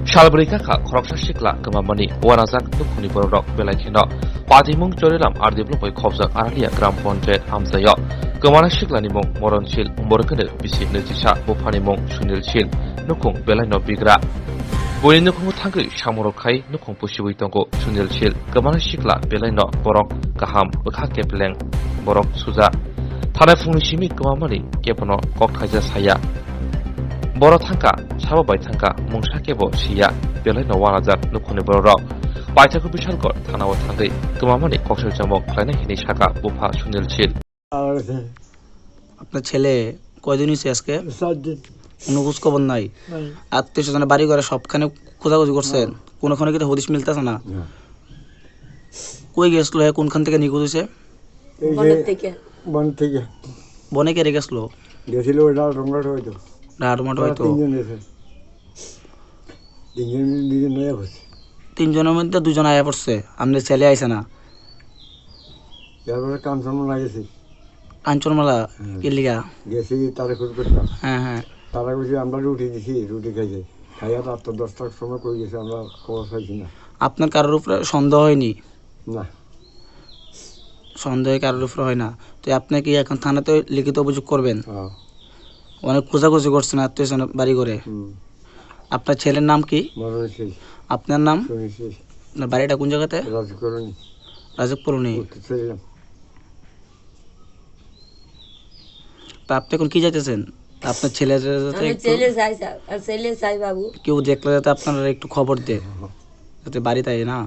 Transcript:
Shalbrika Koroksa Shikla Gamamani Wanazak Nukuni Borok Belakino Padimung Jorilam Ardiblo by Kobzak Aralia Gram Ponjet Hamzayo Gamana Shiklanimong Moronchil Morkane Bisi Netisha Bopanimong Shunil Chil Nukung Belano Bigra Boinukung Tangi Shamorokai Nukung Pushiwitongo Shunil Chil Gamana Shikla Belano Borok Gaham Bakake Beleng Borok Suza Tanafung Shimi Gamamani Gepono Kokhaja Saya Boro Tanka, Sababai Tanka, Mungshakebo, Shia, Beleno Wanazak, Nukuni Boro, Baitaku Bishalgor, Tanawa Tangi, Gumamani, Koksha Jamok, Klana Hini Shaka, Bupa, Sunil Chil. আপনার ছেলে কয়দিন হয়েছে আজকে? 7 দিন। কোনো খোঁজ খবর নাই? আত্মীয় স্বজনের বাড়ি ঘরে সবখানে খোঁজাখুঁজি করছেন? কোনখানে কি হদিশ মিলতেছে না? কই গেছিল? কোনখান থেকে নিখোঁজ হয়েছে? বন থেকে। বনে কে রেখে গেছিল? গেছিল ওটা রংঘাট হয়তো। রাডমাট হয়তো। তিনজনের মধ্যে দুজন আয়া পড়ছে। আপনার ছেলে আইছে না? এরপরে কাঞ্চনমালা গেছি। কাঞ্চনমালা কি লিগা? গেছি তারা খোঁজ করতাম। হ্যাঁ। তারা বলছে আমরা রুটি দিছি, রুটি খাইছে। খাইয়া 8-10টার সময় কই গেছে আমরা খবর পাইছি না। আপনার কারোর উপরে সন্দেহ হয়নি? না। সন্দেহ কারোর উপরে হয় না। তো আপনি কি এখন থানাতে লিখিত অভিযোগ করবেন? হ্যাঁ। অনেক খোঁজাখুঁজি করছেন আত্মীয় স্বজন বাড়ি করে। আপনার ছেলের নাম কি? মরণশীল। আপনার নাম? শুনেছিস। আপনার বাড়িটা কোন জায়গাতে? রাজকরণী। রাজকপুরনি। ছিলাম। তা আপনি এখন কি যাইতেছেন? আপনার ছেলের যাতে ছেলে চাই বাবু কেউ দেখলে যাতে আপনারা একটু খবর দে যাতে বাড়িতে না